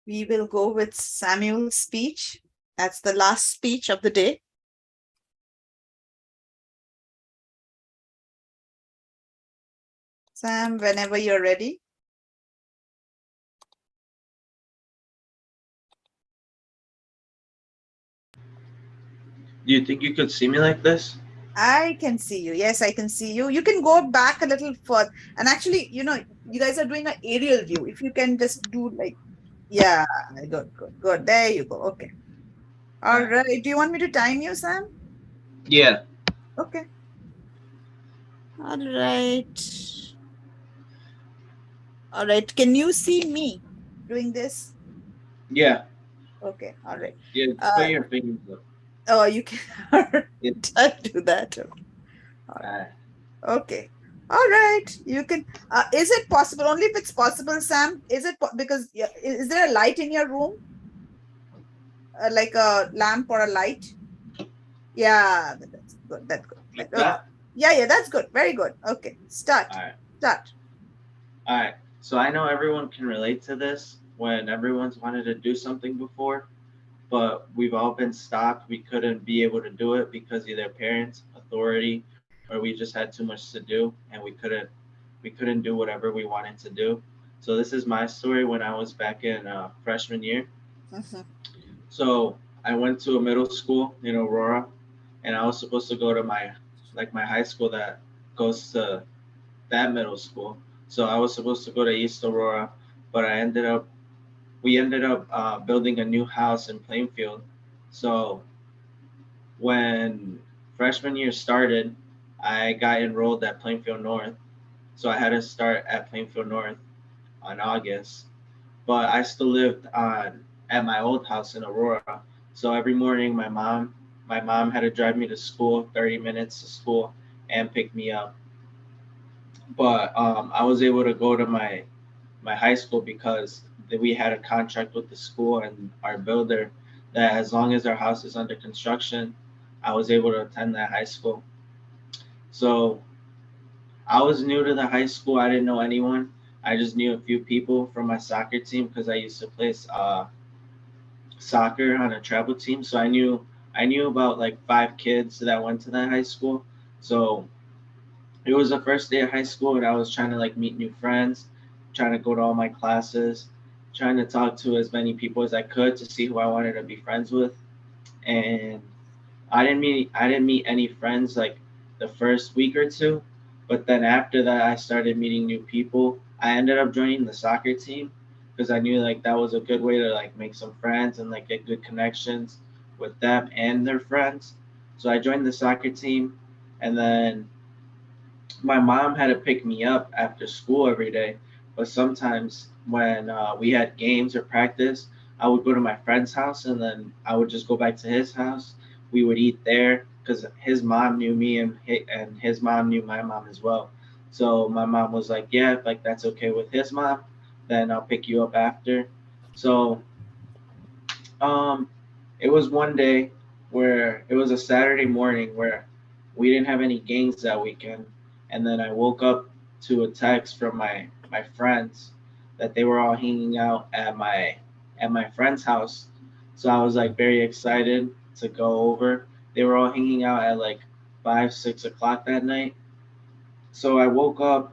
We will go with Samuel's speech. That's the last speech of the day. Sam, whenever you're ready. Do you think you could see me like this? I can see you. Yes, I can see you. You can go back a little further. And actually, you know, you guys are doing an aerial view. If you can just do like, yeah, good, good, good. There you go. Okay. All right. Do you want me to time you, Sam? Yeah. Okay. All right. All right. Can you see me doing this? Yeah. Okay. All right. Yeah. Put your fingers up. Oh, you can Yeah. I'll do that. Okay. All right. Okay. All right. You can. Is it possible? Only if it's possible, Sam. Is it because is there a light in your room? Like a lamp or a light? Yeah, that's good. That's good. Like Okay. that? Yeah, that's good. Very good. Okay. Start. All right. Start. All right. So I know everyone can relate to this when everyone's wanted to do something before, but we've all been stopped. We couldn't be able to do it because either parents, authority, or we just had too much to do and we couldn't do whatever we wanted to do. So this is my story when I was back in freshman year. Mhm. So I went to a middle school in Aurora, and I was supposed to go to my high school that goes to that middle school. So I was supposed to go to East Aurora, but we ended up building a new house in Plainfield. So when freshman year started, I got enrolled at Plainfield North. So I had to start at Plainfield North on August, but I still lived at my old house in Aurora. So every morning, my mom had to drive me to school, 30 minutes to school, and pick me up. But I was able to go to my high school because we had a contract with the school and our builder that as long as our house is under construction, I was able to attend that high school. So I was new to the high school. I didn't know anyone. I just knew a few people from my soccer team because I used to play soccer on a travel team. So I knew about like 5 kids that went to that high school. So it was the first day of high school and I was trying to like meet new friends, trying to go to all my classes, trying to talk to as many people as I could to see who I wanted to be friends with. And I didn't meet any friends like the first week or two. But then after that, I started meeting new people. I ended up joining the soccer team because I knew like that was a good way to like make some friends and like get good connections with them and their friends. So I joined the soccer team, and then my mom had to pick me up after school every day. But sometimes when we had games or practice, I would go to my friend's house and then I would just go back to his house. We would eat there because his mom knew me and his mom knew my mom as well. So my mom was like, "Yeah, if like that's okay with his mom, then I'll pick you up after." So um, it was one day where it was a Saturday morning where we didn't have any games that weekend, and then I woke up to a text from my friends that they were all hanging out at my friend's house. So I was like very excited to go over. They were all hanging out at like 5, 6 o'clock that night. So I woke up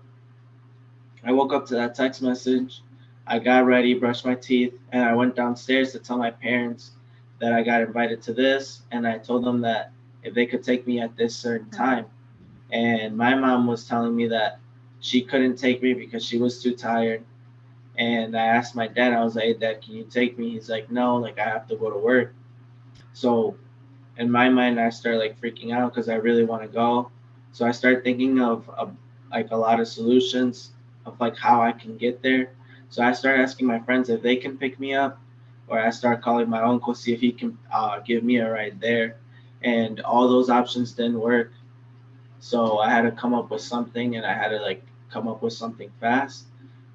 to that text message. I got ready, brushed my teeth, and I went downstairs to tell my parents that I got invited to this. And I told them that if they could take me at this certain time. And my mom was telling me that she couldn't take me because she was too tired. And I asked my dad, I was like, "Hey, Dad, can you take me?" He's like, "No, like I have to go to work." So in my mind, I started like freaking out because I really want to go. So I started thinking of like a lot of solutions of like how I can get there. So I started asking my friends if they can pick me up, or I started calling my uncle see if he can give me a ride there. And all those options didn't work. So I had to come up with something, and I had to like come up with something fast.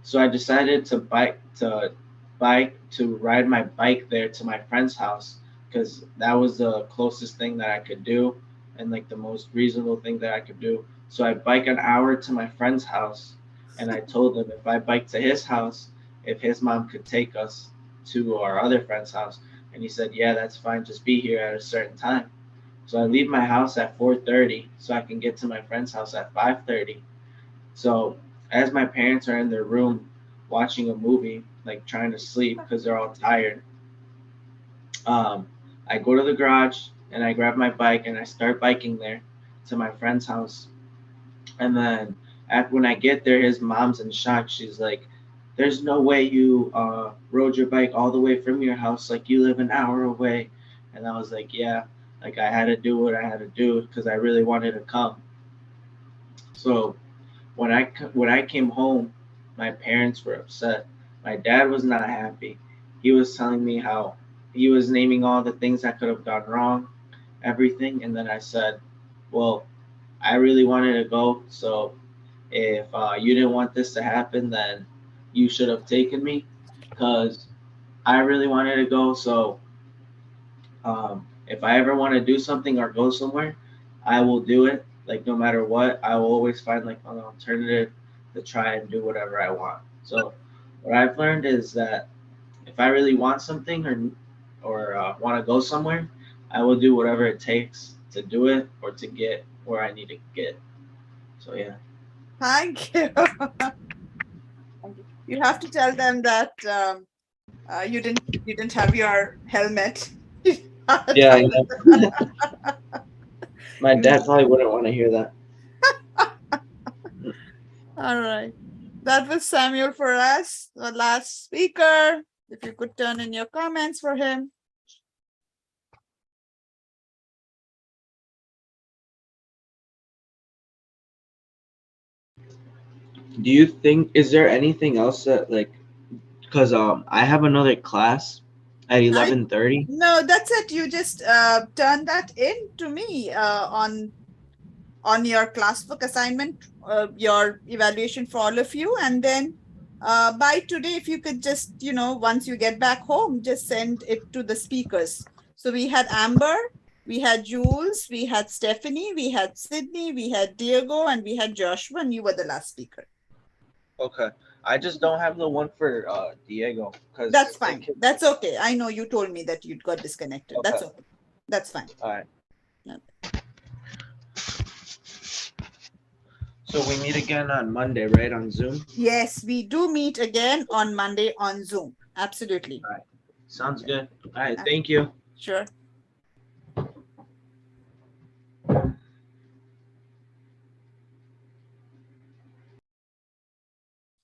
So I decided to ride my bike there to my friend's house because that was the closest thing that I could do and like the most reasonable thing that I could do. So I bike an hour to my friend's house, and I told him if I bike to his house, if his mom could take us to our other friend's house. And he said, "Yeah, that's fine. Just be here at a certain time." So I leave my house at 4:30 so I can get to my friend's house at 5:30. So as my parents are in their room watching a movie, like trying to sleep because they're all tired, um, I go to the garage and I grab my bike and I start biking there to my friend's house. And then when I get there, his mom's in shock. She's like, "There's no way you rode your bike all the way from your house. Like you live an hour away." And I was like, "Yeah, like I had to do what I had to do because I really wanted to come." So when I came home, my parents were upset. My dad was not happy. He was telling me how he was naming all the things that could have gone wrong, everything. And then I said, "Well, I really wanted to go. So if you didn't want this to happen, then you should have taken me because I really wanted to go. So if I ever want to do something or go somewhere, I will do it. Like no matter what, I will always find like an alternative to try and do whatever I want." So what I've learned is that if I really want something or want to go somewhere, I will do whatever it takes to do it or to get where I need to get. So yeah. Thank you. You have to tell them that you didn't have your helmet. Yeah, I know. My dad probably wouldn't want to hear that. All right. That was Samuel for us, the last speaker. If you could turn in your comments for him. Do you think is there anything else that like because I have another class at 11:30. No, that's it. You just turn that in to me on your classwork assignment, your evaluation for all of you, and then by today, if you could just, once you get back home, just send it to the speakers. So we had Amber, we had Jules, we had Stephanie, we had Sydney, we had Diego, and we had Joshua, and you were the last speaker. Okay. I just don't have the one for Diego because That's fine. That's okay. I know you told me that you got disconnected. Okay. That's okay. That's fine. All right. Okay. So we meet again on Monday, right? On Zoom? Yes, we do meet again on Monday on Zoom. Absolutely. All right. Sounds good. All right. Thank you. Sure.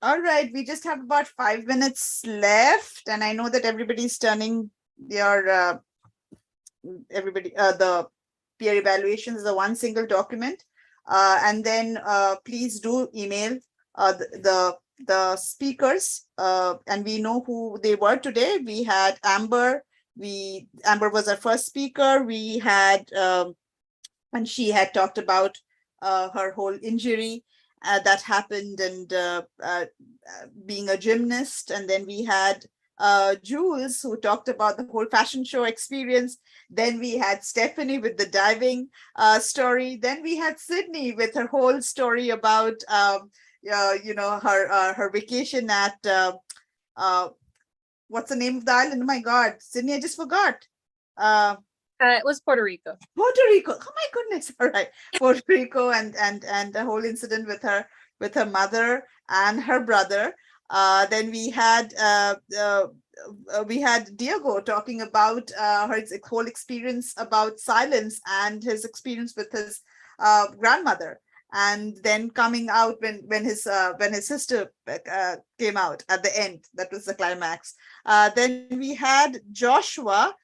All right, we just have about 5 minutes left, and I know that everybody's turning their the peer evaluations is a one single document, and then please do email the speakers, and we know who they were today. We had Amber. Amber was our first speaker. We had and she had talked about her whole injury that happened, and being a gymnast. And then we had Jules, who talked about the whole fashion show experience. Then we had Stephanie with the diving story. Then we had Sydney with her whole story about her vacation at what's the name of the island? Oh my God, Sydney, I just forgot. It was Puerto Rico. Puerto Rico. Oh my goodness. All right. Puerto Rico and the whole incident with her mother and her brother. Then we had Diego talking about her whole experience about silence and his experience with his grandmother. And then coming out when his sister came out at the end. That was the climax. Then we had Joshua.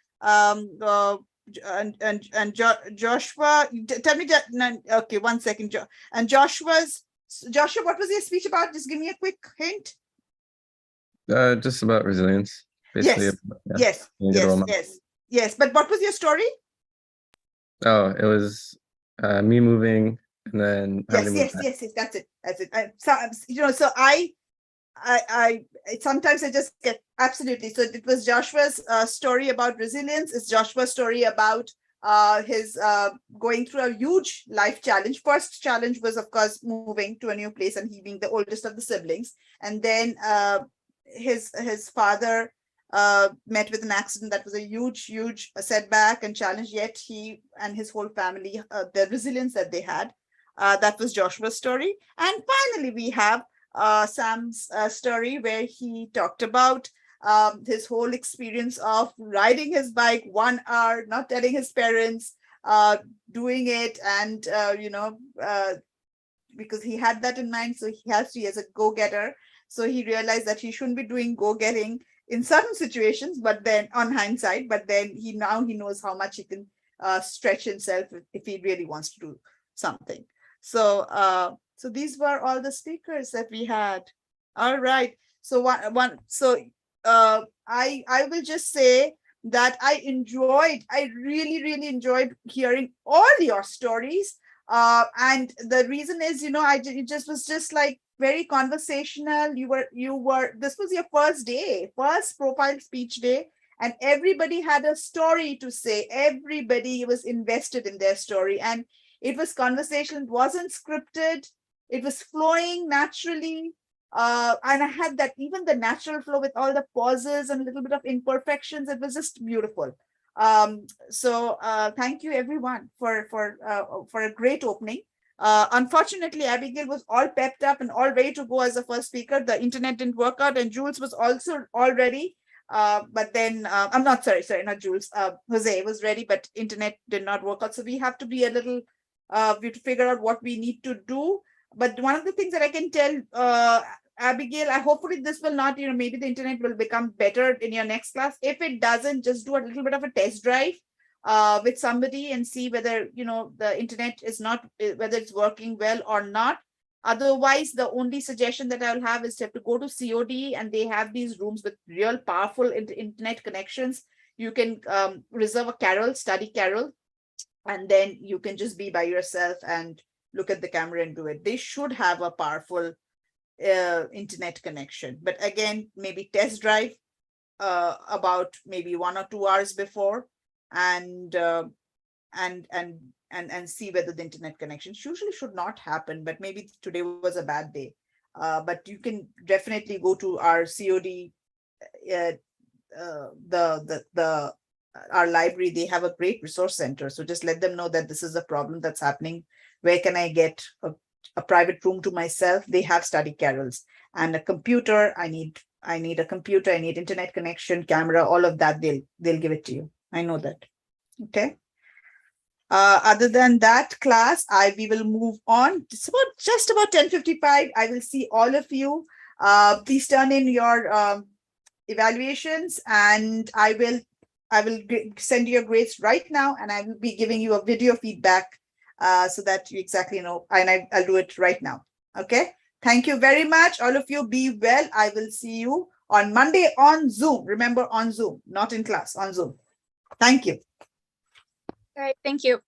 Joshua, tell me that. Okay, 1 second. And Joshua, what was your speech about? Just give me a quick hint. Just about resilience. Basically. Yes. But what was your story? Oh, it was me moving and then Yes. That's it. So I sometimes I just get absolutely. So it was Joshua's story about resilience. It's Joshua's story about his going through a huge life challenge. First challenge was, of course, moving to a new place, and he being the oldest of the siblings. And then his father met with an accident that was a huge setback and challenge. Yet he and his whole family, the resilience that they had. That was Joshua's story. And finally, we have Sam's story, where he talked about his whole experience of riding his bike 1 hour, not telling his parents, doing it, and because he had that in mind, so he has to be as a go-getter. So he realized that he shouldn't be doing go-getting in certain situations, but then on hindsight, but then he knows how much he can stretch himself if he really wants to do something. So so these were all the speakers that we had. All right. So I will just say that I really enjoyed hearing all your stories. And the reason is, it just was just like very conversational. This was your first profile speech day, and everybody had a story to say. Everybody was invested in their story, and it was conversational. It wasn't scripted. It was flowing naturally. And I had that, even the natural flow with all the pauses and a little bit of imperfections. It was just beautiful. So thank you everyone for a great opening. Unfortunately, Abigail was all pepped up and all ready to go as a first speaker. The internet didn't work out, and Jules was also all ready. But then I'm not sorry, not Jules. Jose was ready, but internet did not work out. So we have to be a little, we have to figure out what we need to do. But one of the things that I can tell Abigail, hopefully this will not, maybe the internet will become better in your next class. If it doesn't, just do a little bit of a test drive with somebody and see whether, the internet is not, whether it's working well or not. Otherwise, the only suggestion that I'll have is to have to go to COD, and they have these rooms with real powerful internet connections. You can reserve a study carol, and then you can just be by yourself and look at the camera and do it. They should have a powerful internet connection, but again, maybe test drive about maybe 1 or 2 hours before, and see whether the internet connection usually should not happen, but maybe today was a bad day. But you can definitely go to our COD, our library. They have a great resource center. So just let them know that this is a problem that's happening. Where can I get a private room to myself? They have study carols and a computer. I need a computer. I need internet connection, camera, all of that. They'll give it to you. I know that. Okay. Other than that, class, we will move on. It's just about 10:55. I will see all of you Please turn in your evaluations, and I will send you your grades right now, and I will be giving you a video feedback so that you exactly know, and I'll do it right now. Okay. Thank you very much. All of you be well. I will see you on Monday on Zoom. Remember, on Zoom, not in class, on Zoom. Thank you. All right, thank you.